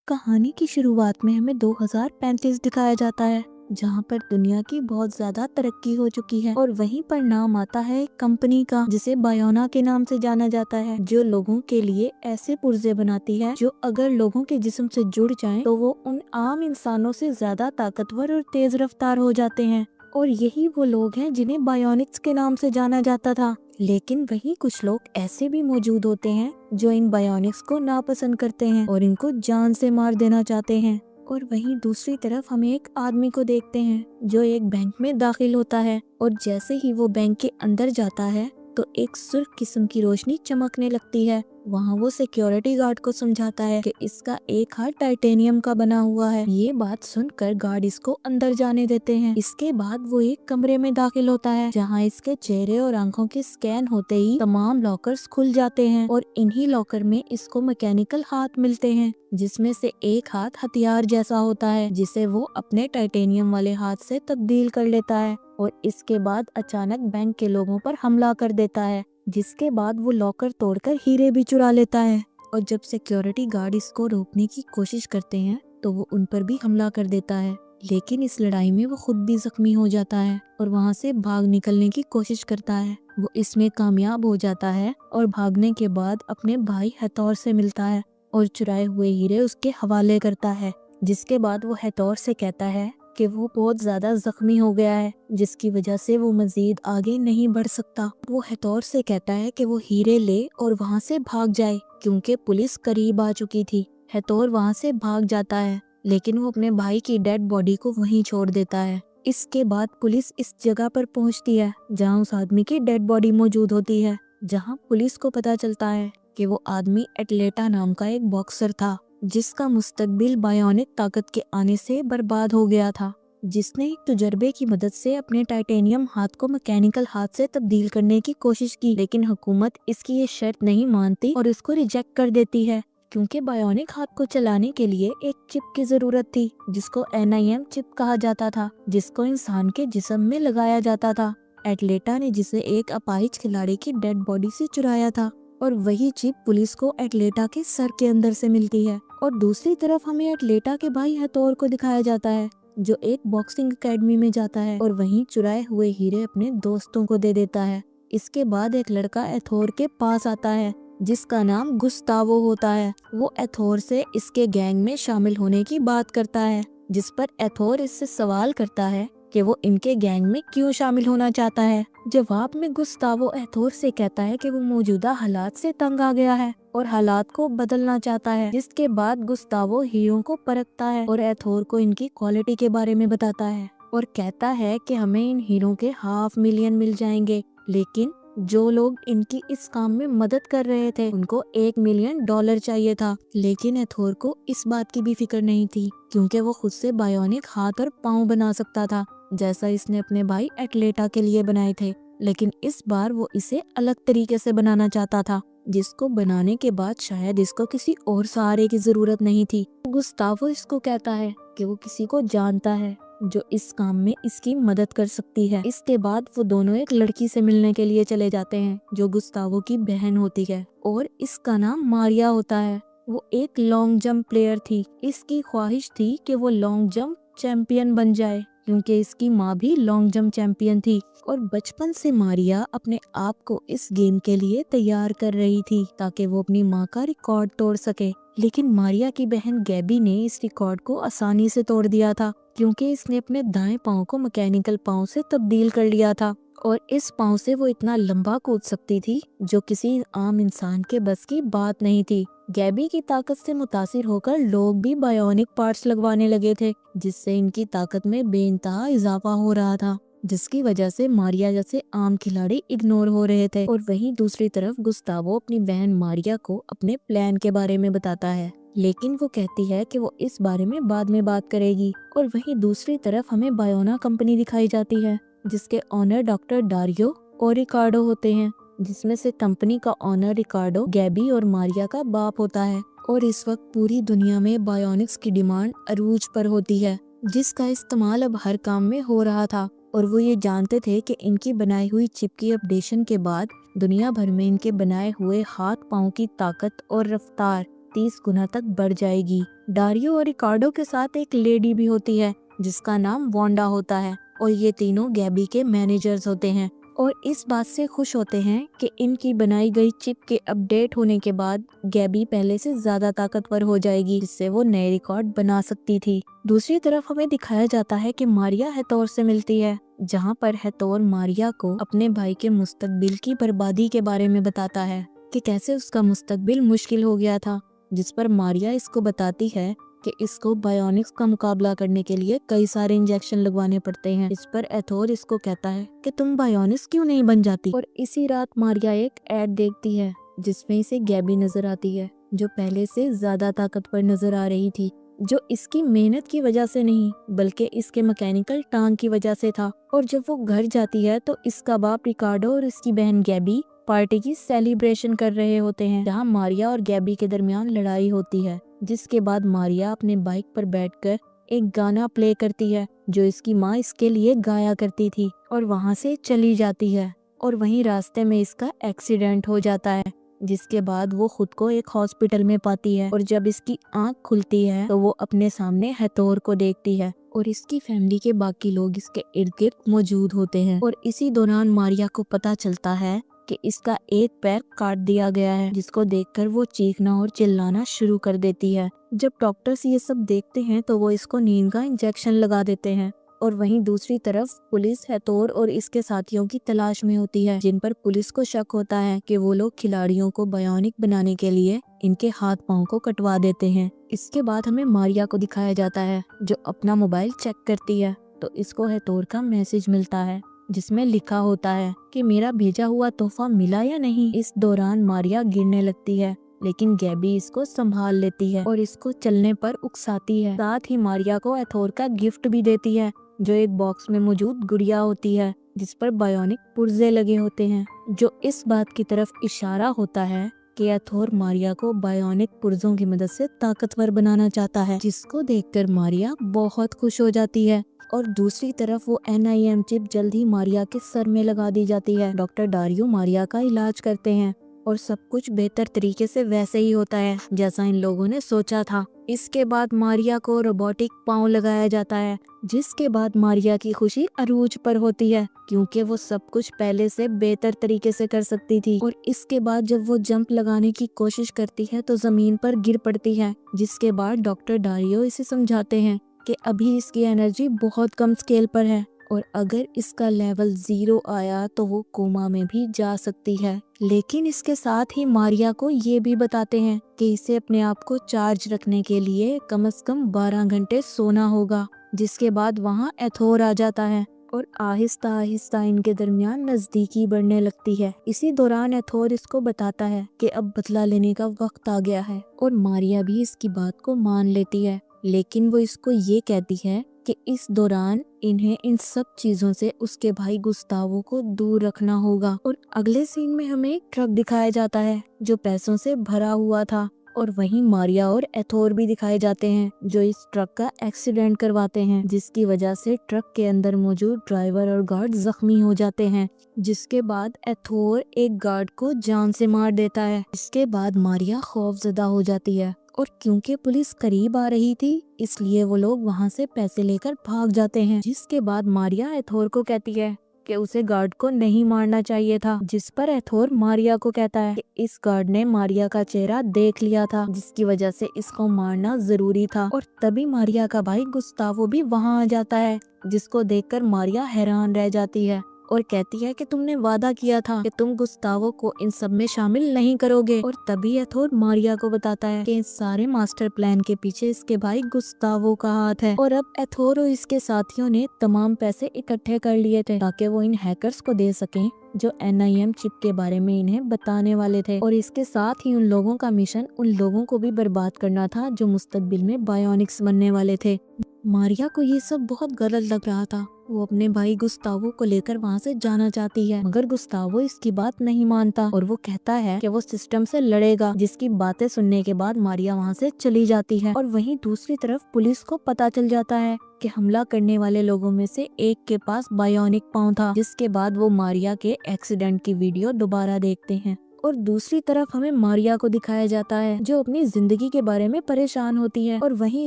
کہانی کی شروعات میں ہمیں 2035 دکھایا جاتا ہے، جہاں پر دنیا کی بہت زیادہ ترقی ہو چکی ہے اور وہیں پر نام آتا ہے ایک کمپنی کا جسے بایونا کے نام سے جانا جاتا ہے، جو لوگوں کے لیے ایسے پرزے بناتی ہے جو اگر لوگوں کے جسم سے جڑ جائیں تو وہ ان عام انسانوں سے زیادہ طاقتور اور تیز رفتار ہو جاتے ہیں۔ اور یہی وہ لوگ ہیں جنہیں بایونکس کے نام سے جانا جاتا تھا۔ لیکن وہیں کچھ لوگ ایسے بھی موجود ہوتے ہیں جو ان بایونکس کو ناپسند کرتے ہیں اور ان کو جان سے مار دینا چاہتے ہیں۔ اور وہیں دوسری طرف ہم ایک آدمی کو دیکھتے ہیں جو ایک بینک میں داخل ہوتا ہے، اور جیسے ہی وہ بینک کے اندر جاتا ہے تو ایک سرخ قسم کی روشنی چمکنے لگتی ہے۔ وہاں وہ سیکیورٹی گارڈ کو سمجھاتا ہے کہ اس کا ایک ہاتھ ٹائٹینیم کا بنا ہوا ہے۔ یہ بات سن کر گارڈ اس کو اندر جانے دیتے ہیں۔ اس کے بعد وہ ایک کمرے میں داخل ہوتا ہے جہاں اس کے چہرے اور آنکھوں کے سکین ہوتے ہی تمام لاکرز کھل جاتے ہیں، اور انہی لاکر میں اس کو میکینیکل ہاتھ ملتے ہیں جس میں سے ایک ہاتھ ہتھیار جیسا ہوتا ہے جسے وہ اپنے ٹائٹینیم والے ہاتھ سے تبدیل کر لیتا ہے، اور اس کے بعد اچانک بینک کے لوگوں پر حملہ کر دیتا ہے، جس کے بعد وہ لاکر توڑ کر ہیرے بھی چرا لیتا ہے۔ اور جب سیکیورٹی گارڈ اس کو روکنے کی کوشش کرتے ہیں تو وہ ان پر بھی حملہ کر دیتا ہے، لیکن اس لڑائی میں وہ خود بھی زخمی ہو جاتا ہے اور وہاں سے بھاگ نکلنے کی کوشش کرتا ہے۔ وہ اس میں کامیاب ہو جاتا ہے اور بھاگنے کے بعد اپنے بھائی ہیتور سے ملتا ہے اور چرائے ہوئے ہیرے اس کے حوالے کرتا ہے، جس کے بعد وہ ہیتور سے کہتا ہے کہ وہ بہت زیادہ زخمی ہو گیا ہے جس کی وجہ سے وہ مزید آگے نہیں بڑھ سکتا۔ وہ ہیتور سے کہتا ہے کہ وہ ہیرے لے اور وہاں سے بھاگ جائے کیونکہ پولیس قریب آ چکی تھی۔ ہیتور وہاں سے بھاگ جاتا ہے لیکن وہ اپنے بھائی کی ڈیڈ باڈی کو وہیں چھوڑ دیتا ہے۔ اس کے بعد پولیس اس جگہ پر پہنچتی ہے جہاں اس آدمی کی ڈیڈ باڈی موجود ہوتی ہے، جہاں پولیس کو پتا چلتا ہے کہ وہ آدمی ایٹلیٹا نام کا ایک باکسر تھا جس کا مستقبل بایونک طاقت کے آنے سے برباد ہو گیا تھا، جس نے ایک تجربے کی مدد سے اپنے ٹائٹینیم ہاتھ کو میکینیکل ہاتھ سے تبدیل کرنے کی کوشش کی، لیکن حکومت اس کی یہ شرط نہیں مانتی اور اس کو ریجیکٹ کر دیتی ہے کیونکہ بایونک ہاتھ کو چلانے کے لیے ایک چپ کی ضرورت تھی جس کو NIM چپ کہا جاتا تھا، جس کو انسان کے جسم میں لگایا جاتا تھا۔ ایٹلیٹا نے جسے ایک اپاہج کھلاڑی کی ڈیڈ باڈی سے چرایا تھا، اور وہی چپ پولیس کو ایٹلیٹا کے سر کے اندر سے ملتی ہے۔ اور دوسری طرف ہمیں ایٹلیٹا کے بھائی ہیتور کو دکھایا جاتا ہے جو ایک باکسنگ اکیڈمی میں جاتا ہے اور وہیں چرائے ہوئے ہیرے اپنے دوستوں کو دے دیتا ہے۔ اس کے بعد ایک لڑکا ایتھور کے پاس آتا ہے جس کا نام گستاوو ہوتا ہے۔ وہ ایتھور سے اس کے گینگ میں شامل ہونے کی بات کرتا ہے، جس پر ایتھور اس سے سوال کرتا ہے کہ وہ ان کے گینگ میں کیوں شامل ہونا چاہتا ہے۔ جواب میں گستاوو ایتھور سے کہتا ہے کہ وہ موجودہ حالات سے تنگ آ گیا ہے اور حالات کو بدلنا چاہتا ہے، جس کے بعد گستاوو ہیروں کو پرکھتا ہے اور ایتھور کو ان کی کوالٹی کے بارے میں بتاتا ہے اور کہتا ہے کہ ہمیں ان ہیروں کے $500,000 مل جائیں گے، لیکن جو لوگ ان کی اس کام میں مدد کر رہے تھے ان کو $1,000,000 چاہیے تھا۔ لیکن ایتھور کو اس بات کی بھی فکر نہیں تھی کیونکہ وہ خود سے بایونک ہاتھ اور پاؤں بنا سکتا تھا جیسا اس نے اپنے بھائی ایٹلیٹا کے لیے بنائے تھے، لیکن اس بار وہ اسے الگ طریقے سے بنانا چاہتا تھا جس کو بنانے کے بعد شاید اس کو کسی اور سہارے کی ضرورت نہیں تھی۔ گستاوو اس کو کہتا ہے کہ وہ کسی کو جانتا ہے جو اس کام میں اس کی مدد کر سکتی ہے۔ اس کے بعد وہ دونوں ایک لڑکی سے ملنے کے لیے چلے جاتے ہیں جو گستاوو کی بہن ہوتی ہے اور اس کا نام ماریا ہوتا ہے۔ وہ ایک لانگ جمپ پلیئر تھی۔ اس کی خواہش تھی کہ وہ لانگ جمپ چیمپئن بن جائے کیونکہ اس کی ماں بھی لانگ جمپ چیمپئن تھی، اور بچپن سے ماریا اپنے آپ کو اس گیم کے لیے تیار کر رہی تھی تاکہ وہ اپنی ماں کا ریکارڈ توڑ سکے۔ لیکن ماریا کی بہن گیبی نے اس ریکارڈ کو آسانی سے توڑ دیا تھا کیونکہ اس نے اپنے دائیں پاؤں کو میکینیکل پاؤں سے تبدیل کر لیا تھا، اور اس پاؤں سے وہ اتنا لمبا کود سکتی تھی جو کسی عام انسان کے بس کی بات نہیں تھی۔ گیبی کی طاقت سے متاثر ہو کر لوگ بھی بایونک پارٹس لگوانے لگے تھے جس سے ان کی طاقت میں بے انتہا اضافہ ہو رہا تھا، جس کی وجہ سے ماریا جیسے عام کھلاڑی اگنور ہو رہے تھے۔ اور وہیں دوسری طرف گستاوو اپنی بہن ماریا کو اپنے پلان کے بارے میں بتاتا ہے، لیکن وہ کہتی ہے کہ وہ اس بارے میں بعد میں بات کرے گی۔ اور وہیں دوسری طرف ہمیں بایونا کمپنی دکھائی جاتی ہے جس کے آنر ڈاکٹر ڈاریو اور ریکارڈو ہوتے ہیں، جس میں سے کمپنی کا آنر ریکارڈو گیبی اور ماریا کا باپ ہوتا ہے۔ اور اس وقت پوری دنیا میں بایونکس کی ڈیمانڈ عروج پر ہوتی ہے جس کا استعمال اب ہر کام میں ہو رہا تھا، اور وہ یہ جانتے تھے کہ ان کی بنائی ہوئی چپ کی اپڈیشن کے بعد دنیا بھر میں ان کے بنائے ہوئے ہاتھ پاؤں کی طاقت اور رفتار 30 गुना तक बढ़ जाएगी। डारियो और रिकार्डो के साथ एक लेडी भी होती है जिसका नाम वांडा होता है और ये तीनों गैबी के मैनेजर्स होते हैं और इस बात से खुश होते हैं कि इनकी बनाई गई चिप के अपडेट होने के बाद गैबी पहले से ज्यादा ताकतवर हो जाएगी, जिससे वो नए रिकॉर्ड बना सकती थी। दूसरी तरफ हमें दिखाया जाता है कि मारिया हेथोर से मिलती है, जहाँ पर हेथोर मारिया को अपने भाई के मुस्तकबिल की बर्बादी के बारे में बताता है कि कैसे उसका मुस्तकबिल मुश्किल हो गया था, जिस पर मारिया इसको बताती है कि इसको बायोनिक्स का मुकाबला करने के लिए कई सारे इंजेक्शन लगवाने पड़ते हैं। इस पर एथोर इसको कहता है कि तुम बायोनिक्स क्यों नहीं बन जाती। और इसी रात मारिया एक ऐड देखती है जिसमें इसे गैबी नजर आती है, जो पहले से ज्यादा ताकतवर नजर आ रही थी, जो इसकी मेहनत की वजह से नहीं बल्कि इसके मैकेनिकल टांग की वजह से था। और जब वो घर जाती है तो इसका बाप रिकार्डो और इसकी बहन गैबी पार्टी की सेलिब्रेशन कर रहे होते हैं, जहाँ मारिया और गैबी के दरमियान लड़ाई होती है। जिसके बाद मारिया अपने बाइक पर बैठकर एक गाना प्ले करती है जो इसकी माँ इसके लिए गाया करती थी और वहाँ से चली जाती है। और वहीं रास्ते में इसका एक्सीडेंट हो जाता है, जिसके बाद वो खुद को एक हॉस्पिटल में पाती है। और जब इसकी आंख खुलती है तो वो अपने सामने हेथोर को देखती है और इसकी फैमिली के बाकी लोग इसके इर्द गिर्द मौजूद होते हैं। और इसी दौरान मारिया को पता चलता है कि इसका एक पैर काट दिया गया है, जिसको देखकर वो चीखना और चिल्लाना शुरू कर देती है। जब डॉक्टर्स ये सब देखते हैं तो वो इसको नींद का इंजेक्शन लगा देते हैं। और वहीं दूसरी तरफ पुलिस हेथोर और इसके साथियों की तलाश में होती है, जिन पर पुलिस को शक होता है कि वो लोग खिलाड़ियों को बायोनिक बनाने के लिए इनके हाथ पांव को कटवा देते हैं। इसके बाद हमें मारिया को दिखाया जाता है जो अपना मोबाइल चेक करती है तो इसको हेथोर का मैसेज मिलता है जिसमें लिखा होता है कि मेरा भेजा हुआ तोहफा मिला या नहीं। इस दौरान मारिया गिरने लगती है, लेकिन गैबी इसको संभाल लेती है और इसको चलने पर उकसाती है। साथ ही मारिया को एथोर का गिफ्ट भी देती है, जो एक बॉक्स में मौजूद गुड़िया होती है जिस पर बायोनिक पुर्जे लगे होते हैं, जो इस बात की तरफ इशारा होता है कि एथोर मारिया को बायोनिक पुर्जों की मदद से ताकतवर बनाना चाहता है, जिसको देखकर मारिया बहुत खुश हो जाती है। और दूसरी तरफ वो NIM चिप जल्द ही मारिया के सर में लगा दी जाती है। डॉक्टर डारियो मारिया का इलाज करते हैं और सब कुछ बेहतर तरीके से वैसे ही होता है जैसा इन लोगों ने सोचा था। इसके बाद मारिया को रोबोटिक पाँव लगाया जाता है, जिसके बाद मारिया की खुशी अरूज पर होती है क्योंकि वो सब कुछ पहले से बेहतर तरीके से कर सकती थी। और इसके बाद जब वो जंप लगाने की कोशिश करती है तो जमीन पर गिर पड़ती है, जिसके बाद डॉक्टर डारियो इसे समझाते हैं कि अभी इसकी एनर्जी बहुत कम स्केल पर है और अगर इसका लेवल 0 आया तो वो कोमा में भी जा सकती है। लेकिन इसके साथ ही मारिया को ये भी बताते हैं कि इसे अपने आप को चार्ज रखने के लिए कम से कम 12 घंटे सोना होगा। जिसके बाद वहाँ एथोर आ जाता है और आहिस्ता आहिस्ता इनके दरमियान नजदीकी बढ़ने लगती है। इसी दौरान एथोर इसको बताता है कि अब बदला लेने का वक्त आ गया है और मारिया भी इसकी बात को मान लेती है, लेकिन वो इसको ये कहती है कि इस दौरान इन्हें इन सब चीजों से उसके भाई गुस्तावो को दूर रखना होगा। और अगले सीन में हमें एक ट्रक दिखाया जाता है जो पैसों से भरा हुआ था और वहीं मारिया और एथोर भी दिखाए जाते हैं जो इस ट्रक का एक्सीडेंट करवाते हैं, जिसकी वजह से ट्रक के अंदर मौजूद ड्राइवर और गार्ड जख्मी हो जाते हैं। जिसके बाद एथोर एक गार्ड को जान से मार देता है। इसके बाद मारिया खौफजदा हो जाती है और क्योंकि पुलिस करीब आ रही थी इसलिए वो लोग वहाँ से पैसे लेकर भाग जाते हैं। जिसके बाद मारिया एथोर को कहती है कि उसे गार्ड को नहीं मारना चाहिए था, जिस पर एथोर मारिया को कहता है कि इस गार्ड ने मारिया का चेहरा देख लिया था जिसकी वजह से इसको मारना जरूरी था। और तभी मारिया का भाई गुस्तावो भी वहाँ आ जाता है, जिसको देखकर मारिया हैरान रह जाती है और कहती है कि तुमने वादा किया था कि तुम गुस्तावो को इन सब में शामिल नहीं करोगे। और तभी एथोर मारिया को बताता है कि इस सारे मास्टर प्लान के पीछे इसके भाई गुस्तावो का हाथ है। और अब एथोर और इसके साथियों ने तमाम पैसे इकट्ठे कर लिए थे ताकि वो इन हैकर्स को दे सकें जो NIM चिप के बारे में इन्हें बताने वाले थे। और इसके साथ ही उन लोगों का मिशन उन लोगों को भी बर्बाद करना था जो मुस्तकबिल में बायोनिक्स बनने वाले थे। मारिया को ये सब बहुत गलत लग रहा था। वो अपने भाई गुस्तावो को लेकर वहाँ से जाना चाहती है, मगर गुस्तावो इसकी बात नहीं मानता और वो कहता है कि वो सिस्टम से लड़ेगा, जिसकी बातें सुनने के बाद मारिया वहाँ से चली जाती है। और वहीं दूसरी तरफ पुलिस को पता चल जाता है कि हमला करने वाले लोगों में से एक के पास बायोनिक पाँव था। जिसके बाद वो मारिया के एक्सीडेंट की वीडियो दोबारा देखते हैं और दूसरी तरफ हमें मारिया को दिखाया जाता है जो अपनी जिंदगी के बारे में परेशान होती है। और वहीं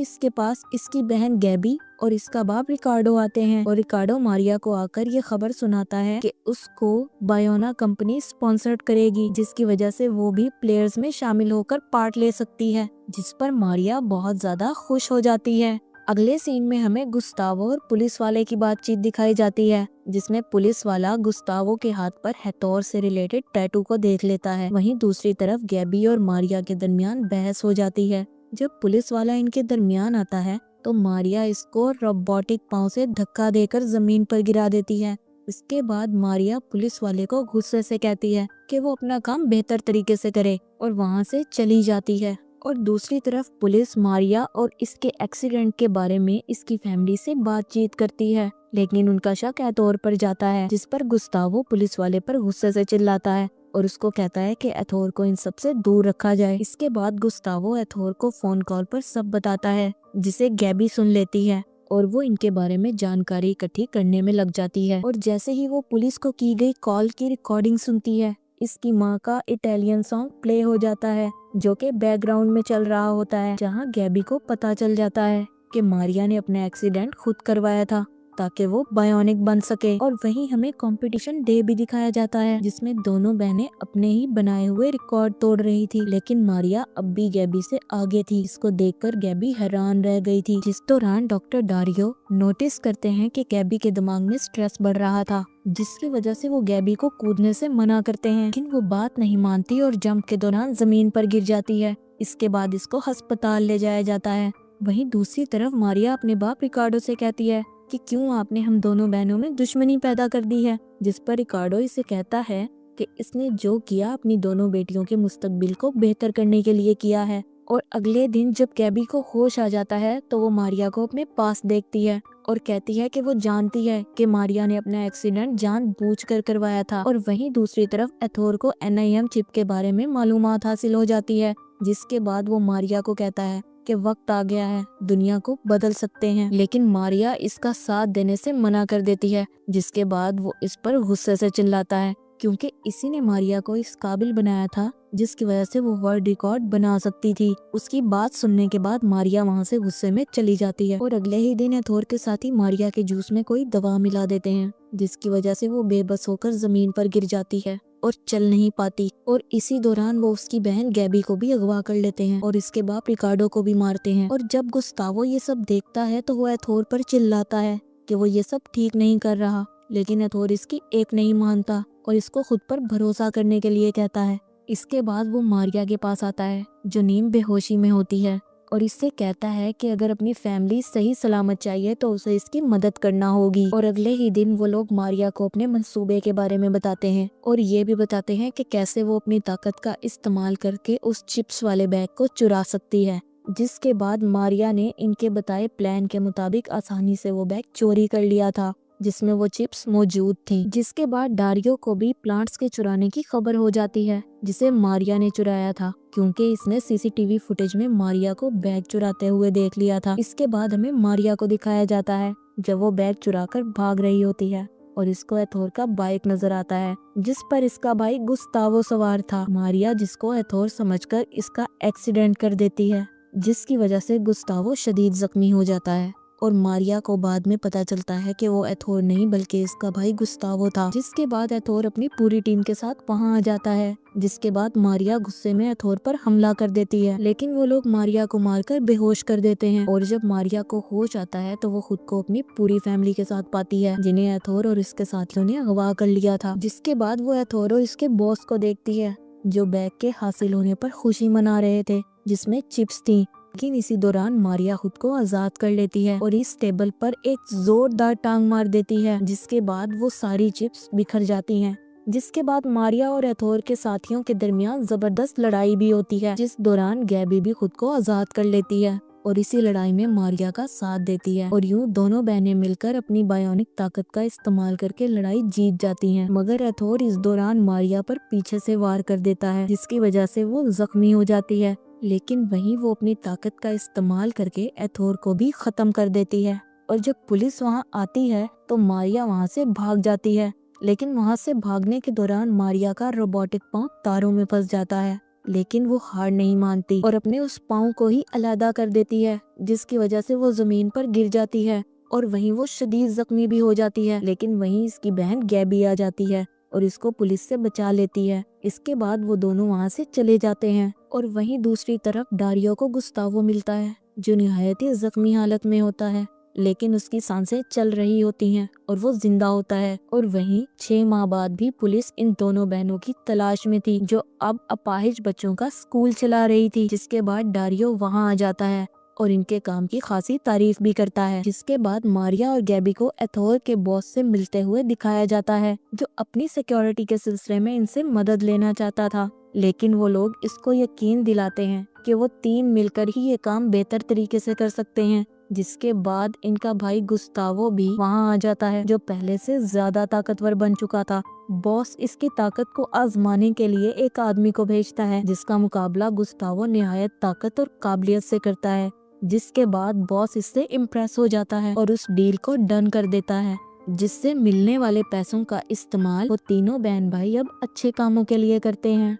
इसके पास इसकी बहन गैबी और इसका बाप रिकार्डो आते हैं और रिकार्डो मारिया को आकर ये खबर सुनाता है कि उसको बायोना कंपनी स्पॉन्सर्ड करेगी, जिसकी वजह से वो भी प्लेयर्स में शामिल होकर पार्ट ले सकती है, जिस पर मारिया बहुत ज्यादा खुश हो जाती है। अगले सीन में हमें गुस्तावो और पुलिस वाले की बातचीत दिखाई जाती है, जिसमें पुलिस वाला गुस्तावो के हाथ पर हैथोर से रिलेटेड टैटू को देख लेता है। वहीं दूसरी तरफ गैबी और मारिया के दरमियान बहस हो जाती है। जब पुलिस वाला इनके दरमियान आता है तो मारिया इसको रोबोटिक पाँव से धक्का देकर जमीन पर गिरा देती है। इसके बाद मारिया पुलिस वाले को गुस्से से कहती है कि वो अपना काम बेहतर तरीके से करे और वहाँ से चली जाती है। और दूसरी तरफ पुलिस मारिया और इसके एक्सीडेंट के बारे में इसकी फैमिली से बातचीत करती है, लेकिन उनका शक एथोर पर जाता है, जिस पर गुस्तावो पुलिस वाले पर गुस्से से चिल्लाता है और उसको कहता है कि एथोर को इन सब से दूर रखा जाए। इसके बाद गुस्तावो एथोर को फोन कॉल पर सब बताता है, जिसे गैबी सुन लेती है और वो इनके बारे में जानकारी इकट्ठी करने में लग जाती है। और जैसे ही वो पुलिस को की गई कॉल की रिकॉर्डिंग सुनती है, इसकी माँ का इटालियन सॉन्ग प्ले हो जाता है जो कि बैकग्राउंड में चल रहा होता है, जहाँ गैबी को पता चल जाता है कि मारिया ने अपना एक्सीडेंट खुद करवाया था ताकि वो बायोनिक बन सके। और वहीं हमें कंपटीशन डे भी दिखाया जाता है, जिसमें दोनों बहनें अपने ही बनाए हुए रिकॉर्ड तोड़ रही थी, लेकिन मारिया अब भी गैबी से आगे थी। इसको देखकर गैबी हैरान रह गई थी। जिस दौरान डॉक्टर डारियो नोटिस करते हैं कि गैबी के दिमाग में स्ट्रेस बढ़ रहा था, जिसकी वजह से वो गैबी को कूदने से मना करते हैं, लेकिन वो बात नहीं मानती और जंप के दौरान जमीन पर गिर जाती है। इसके बाद इसको अस्पताल ले जाया जाता है। वहीं दूसरी तरफ मारिया अपने बाप रिकार्डो से कहती है कि क्यों आपने हम दोनों बहनों में दुश्मनी पैदा कर दी है, जिस पर रिकार्डो इसे कहता है कि इसने जो किया अपनी दोनों बेटियों के मुस्तकबिल को बेहतर करने के लिए किया है। और अगले दिन जब गैबी को होश आ जाता है तो वो मारिया को अपने पास देखती है और कहती है कि वो जानती है कि मारिया ने अपना एक्सीडेंट जानबूझकर करवाया था। और वहीं दूसरी तरफ एथोर को NIM चिप के बारे में मालूमात हासिल हो जाती है, जिसके बाद वो मारिया को कहता है कि वक्त आ गया है, दुनिया को बदल सकते हैं, लेकिन मारिया इसका साथ देने से मना कर देती है, जिसके बाद वो इस पर गुस्से से चिल्लाता है क्योंकि इसी ने मारिया को इस काबिल बनाया था जिसकी वजह से वो वर्ल्ड रिकॉर्ड बना सकती थी। उसकी बात सुनने के बाद मारिया वहाँ से गुस्से में चली जाती है और अगले ही दिन एथोर के साथी मारिया के जूस में कोई दवा मिला देते हैं, जिसकी वजह से वो बेबस होकर जमीन पर गिर जाती है और चल नहीं पाती। और इसी दौरान वो उसकी बहन गैबी को भी अगवा कर लेते हैं और इसके बाप रिकार्डो को भी मारते हैं। और जब गुस्तावो ये सब देखता है तो वो एथोर पर चिल्लाता है कि वो ये सब ठीक नहीं कर रहा, लेकिन एथोर इसकी एक नहीं मानता और इसको खुद पर भरोसा करने के लिए कहता है। इसके बाद वो मारिया के पास आता है जो नीम बेहोशी में होती है और इससे कहता है कि अगर अपनी फैमिली सही सलामत चाहिए तो उसे इसकी मदद करना होगी। और अगले ही दिन वो लोग मारिया को अपने मंसूबे के बारे में बताते हैं और ये भी बताते हैं कि कैसे वो अपनी ताकत का इस्तेमाल करके उस चिप्स वाले बैग को चुरा सकती है, जिसके बाद मारिया ने इनके बताए प्लान के मुताबिक आसानी से वो बैग चोरी कर लिया था जिसमें वो चिप्स मौजूद थी। जिसके बाद डारियो को भी प्लांट्स के चुराने की खबर हो जाती है जिसे मारिया ने चुराया था, क्योंकि इसने CCTV फुटेज में मारिया को बैग चुराते हुए देख लिया था। इसके बाद हमें मारिया को दिखाया जाता है जब वो बैग चुराकर भाग रही होती है और इसको एथोर का बाइक नजर आता है जिस पर इसका भाई गुस्तावो सवार था। मारिया जिसको एथोर समझकर इसका एक्सीडेंट कर देती है, जिसकी वजह से गुस्तावो शदीद जख्मी हो जाता है और मारिया को बाद में पता चलता है कि वो एथोर नहीं बल्कि इसका भाई गुस्तावो था। जिसके बाद एथोर अपनी पूरी टीम के साथ वहां आ जाता है, जिसके बाद मारिया गुस्से में एथोर पर हमला कर देती है, लेकिन वो लोग मारिया को मारकर बेहोश कर देते हैं। और जब मारिया को होश आता है तो वो खुद को अपनी पूरी फैमिली के साथ पाती है जिन्हें एथोर और इसके साथियों ने अगवा कर लिया था। जिसके बाद वो एथोर और इसके बॉस को देखती है जो बैग के हासिल होने पर खुशी मना रहे थे जिसमें चिप्स थी। लेकिन इसी दौरान मारिया खुद को आजाद कर लेती है और इस टेबल पर एक जोरदार टांग मार देती है, जिसके बाद वो सारी चिप्स बिखर जाती हैं। जिसके बाद मारिया और एथोर के साथियों के दरमियान जबरदस्त लड़ाई भी होती है, जिस दौरान गैबी भी खुद को आजाद कर लेती है और इसी लड़ाई में मारिया का साथ देती है। और यूं दोनों बहनें मिलकर अपनी बायोनिक ताकत का इस्तेमाल करके लड़ाई जीत जाती हैं। मगर एथोर इस दौरान मारिया पर पीछे से वार कर देता है, जिसकी वजह से वो जख्मी हो जाती है, लेकिन वहीं वो अपनी ताकत का इस्तेमाल करके एथोर को भी खत्म कर देती है। और जब पुलिस वहां आती है तो मारिया वहां से भाग जाती है, लेकिन वहाँ से भागने के दौरान मारिया का रोबोटिक पाँव तारों में फंस जाता है, लेकिन वो हार नहीं मानती और अपने उस पाँव को ही अलहदा कर देती है, जिसकी वजह से वो जमीन पर गिर जाती है और वहीं वो शदीद जख्मी भी हो जाती है। लेकिन वहीं इसकी बहन गैबी आ जाती है और इसको पुलिस से बचा लेती है। इसके बाद वो दोनों वहाँ से चले जाते हैं और वहीं दूसरी तरफ डारियो को गुस्तावो मिलता है, जो निहायत ही जख्मी हालत में होता है, लेकिन उसकी सांसें चल रही होती हैं और वो जिंदा होता है। और वहीं 6 माह बाद भी पुलिस इन दोनों बहनों की तलाश में थी, जो अब अपाहिज बच्चों का स्कूल चला रही थी। जिसके बाद डारियो वहाँ आ जाता है और इनके काम की खासी तारीफ भी करता है। जिसके बाद मारिया और गैबी को एथोर के बॉस से मिलते हुए दिखाया जाता है, जो अपनी सिक्योरिटी के सिलसिले में इनसे मदद लेना चाहता था। लेकिन वो लोग इसको यकीन दिलाते हैं कि वो 3 मिलकर ही ये काम बेहतर तरीके से कर सकते हैं। जिसके बाद इनका भाई गुस्तावो भी वहाँ आ जाता है, जो पहले से ज्यादा ताकतवर बन चुका था। बॉस इसकी ताकत को आजमाने के लिए एक आदमी को भेजता है, जिसका मुकाबला गुस्तावो निहायत ताकत और काबिलियत से करता है। जिसके बाद बॉस इससे इम्प्रेस हो जाता है और उस डील को डन कर देता है, जिससे मिलने वाले पैसों का इस्तेमाल वो तीनों बहन भाई अब अच्छे कामों के लिए करते हैं।